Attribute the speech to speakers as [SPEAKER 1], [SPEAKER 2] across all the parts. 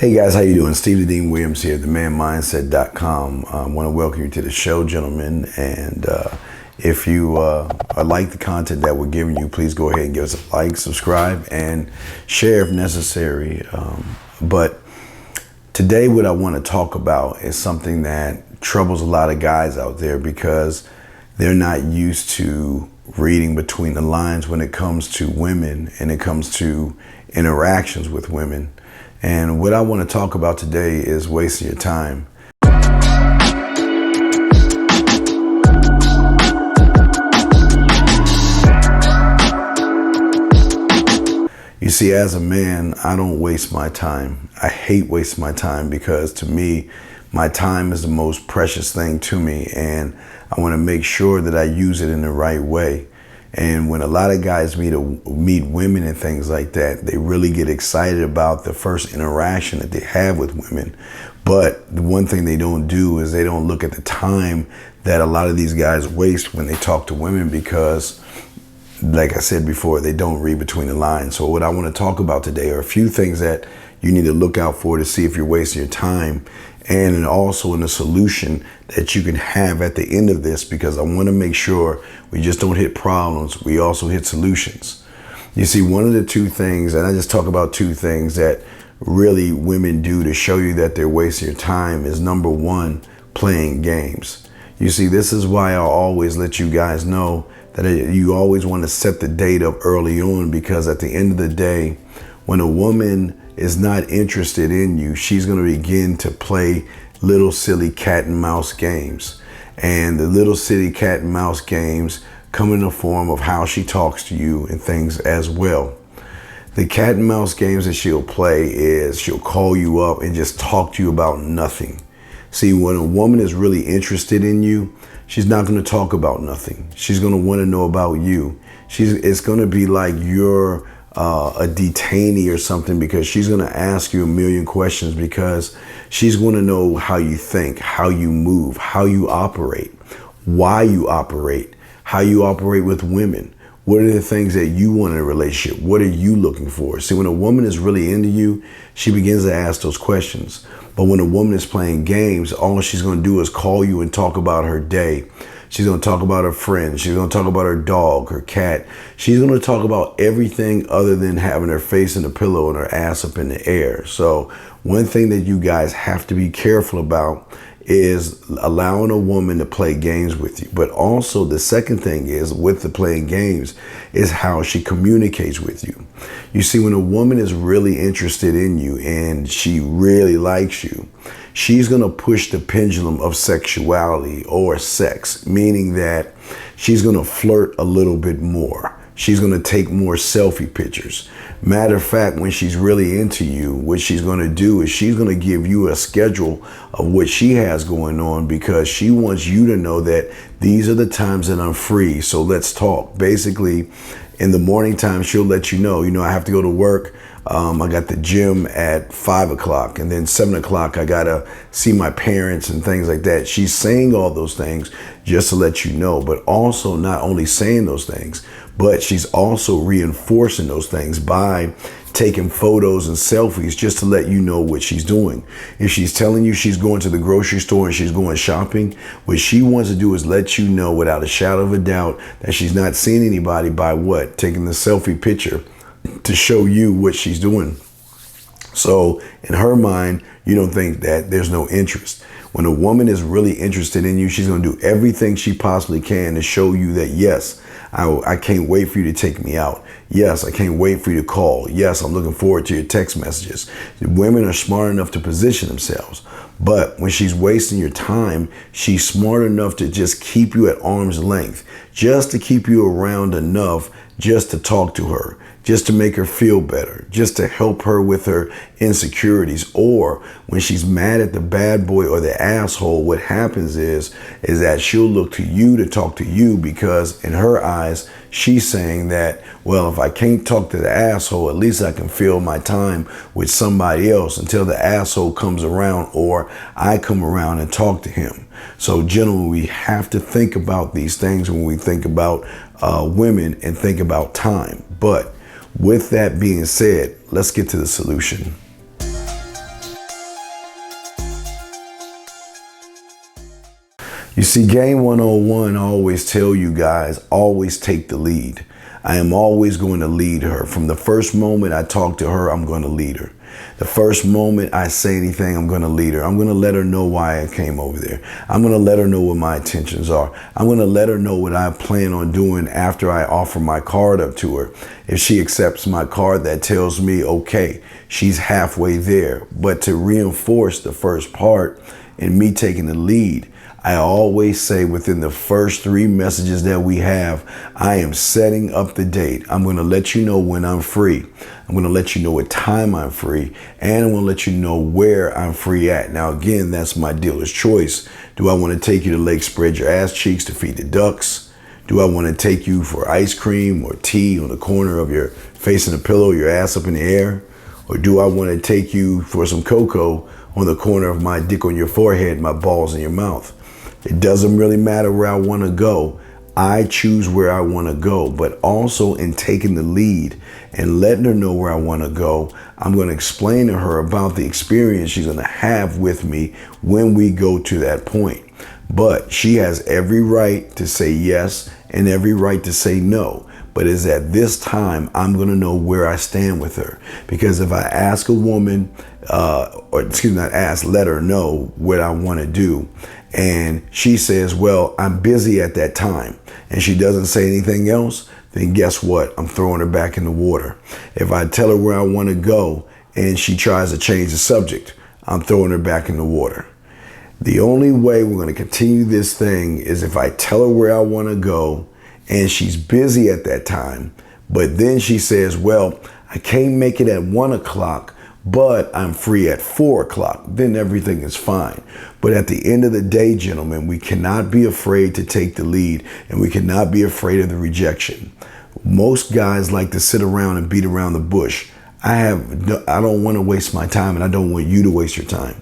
[SPEAKER 1] Hey guys, how you doing? Steve Dean Williams here, themanmindset.com. I want to welcome you to the show, gentlemen. And if you like the content that we're giving you, please go ahead and give us a like, subscribe, and share if necessary. But today what I want to talk about is something that troubles a lot of guys out there because they're not used to reading between the lines when it comes to women and it comes to interactions with women. And what I want to talk about today is wasting your time. You see, as a man, I don't waste my time. I hate wasting my time because to me, my time is the most precious thing to me, and I want to make sure that I use it in the right way. And when a lot of guys meet women and things like that, they really get excited about the first interaction that they have with women. But the one thing they don't do is they don't look at the time that a lot of these guys waste when they talk to women because, like I said before, they don't read between the lines. So what I want to talk about today are a few things that you need to look out for to see if you're wasting your time, and also in a solution that you can have at the end of this, because I want to make sure we just don't hit problems, we also hit solutions. You see, one of the two things, and I just talk about two things that really women do to show you that they're wasting your time, is number one, playing games. You see, this is why I always let you guys know that you always want to set the date up early on, because at the end of the day, when a woman is not interested in you, she's going to begin to play little silly cat and mouse games. And the little silly cat and mouse games come in the form of how she talks to you and things as well. The cat and mouse games that she'll play is she'll call you up and just talk to you about nothing. See, when a woman is really interested in you, she's not going to talk about nothing. She's going to want to know about you. It's going to be like you're a detainee or something, because she's going to ask you a million questions, because she's going to know how you think, how you move, how you operate, why you operate, how you operate with women. What are the things that you want in a relationship? What are you looking for? See, when a woman is really into you, she begins to ask those questions. But when a woman is playing games, all she's going to do is call you and talk about her day. She's going to talk about her friends. She's going to talk about her dog, her cat. She's going to talk about everything other than having her face in the pillow and her ass up in the air. So one thing that you guys have to be careful about is allowing a woman to play games with you. But also the second thing is, with the playing games, is how she communicates with you. You see, when a woman is really interested in you and she really likes you, she's going to push the pendulum of sexuality or sex, meaning that she's going to flirt a little bit more. She's going to take more selfie pictures. Matter of fact, when she's really into you, what she's going to do is she's going to give you a schedule of what she has going on, because she wants you to know that these are the times that I'm free. So let's talk. Basically, in the morning time, she'll let you know, I have to go to work. I got the gym at 5 o'clock, and then 7 o'clock, I got to see my parents and things like that. She's saying all those things just to let you know, but also not only saying those things, but she's also reinforcing those things by taking photos and selfies just to let you know what she's doing. If she's telling you she's going to the grocery store and she's going shopping, what she wants to do is let you know without a shadow of a doubt that she's not seeing anybody by what? Taking the selfie picture to show you what she's doing. So in her mind, you don't think that there's no interest. When a woman is really interested in you, she's going to do everything she possibly can to show you that, yes, I can't wait for you to take me out. Yes, I can't wait for you to call. Yes, I'm looking forward to your text messages. Women are smart enough to position themselves. But when she's wasting your time, she's smart enough to just keep you at arm's length, just to keep you around enough just to talk to her, just to make her feel better, just to help her with her insecurities. Or when she's mad at the bad boy or the asshole, what happens is that she'll look to you to talk to you, because in her eyes, she's saying that, well, if I can't talk to the asshole, at least I can fill my time with somebody else until the asshole comes around or I come around and talk to him. So gentlemen, we have to think about these things when we think about women and think about time. But with that being said, let's get to the solution. You see, game 101, I always tell you guys, always take the lead. I am always going to lead her. From the first moment I talk to her, I'm going to lead her. The first moment I say anything, I'm going to lead her. I'm going to let her know why I came over there. I'm going to let her know what my intentions are. I'm going to let her know what I plan on doing after I offer my card up to her. If she accepts my card, that tells me, okay, she's halfway there. But to reinforce the first part and me taking the lead, I always say within the first 3 messages that we have, I am setting up the date. I'm going to let you know when I'm free. I'm going to let you know what time I'm free. And I'm going to let you know where I'm free at. Now, again, that's my dealer's choice. Do I want to take you to Lake Spread Your Ass Cheeks to feed the ducks? Do I want to take you for ice cream or tea on the corner of your face in a pillow, your ass up in the air? Or do I want to take you for some cocoa on the corner of my dick on your forehead, my balls in your mouth? It doesn't really matter where I want to go. I choose where I want to go, but also in taking the lead and letting her know where I want to go, I'm going to explain to her about the experience she's going to have with me when we go to that point. But she has every right to say yes and every right to say no. But it's at this time I'm going to know where I stand with her. Because if I ask a woman, let her know what I want to do, and she says, well, I'm busy at that time, and she doesn't say anything else, then guess what? I'm throwing her back in the water. If I tell her where I want to go and she tries to change the subject, I'm throwing her back in the water. The only way we're going to continue this thing is if I tell her where I want to go and she's busy at that time, but then she says, well, I can't make it at 1 o'clock, but I'm free at 4 o'clock, then everything is fine. But at the end of the day, gentlemen, we cannot be afraid to take the lead, and we cannot be afraid of the rejection. Most guys like to sit around and beat around the bush. I don't want to waste my time, and I don't want you to waste your time.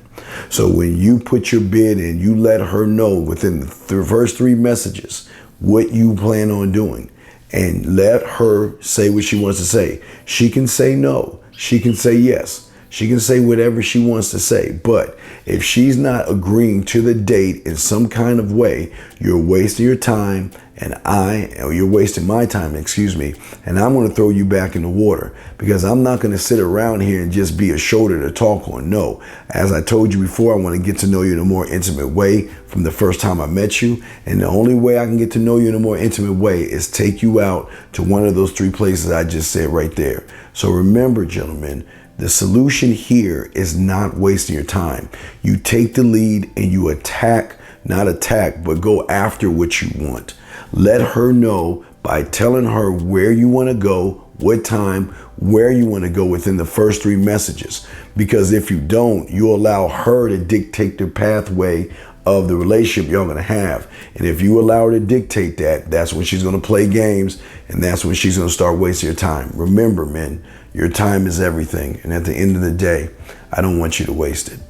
[SPEAKER 1] So when you put your bid in, you let her know within the first 3 messages what you plan on doing, and let her say what she wants to say. She can say no. She can say yes. She can say whatever she wants to say. But if she's not agreeing to the date in some kind of way, you're wasting your time, you're wasting my time, and I'm going to throw you back in the water, because I'm not going to sit around here and just be a shoulder to talk on. No, as I told you before, I want to get to know you in a more intimate way from the first time I met you. And the only way I can get to know you in a more intimate way is take you out to one of those 3 places I just said right there. So remember, gentlemen, the solution here is not wasting your time. You take the lead and you not attack, but go after what you want. Let her know by telling her where you want to go, what time, where you want to go within the first 3 messages. Because if you don't, you allow her to dictate the pathway of the relationship you're going to have. And if you allow her to dictate that, that's when she's going to play games, and that's when she's going to start wasting your time. Remember, men, your time is everything. And at the end of the day, I don't want you to waste it.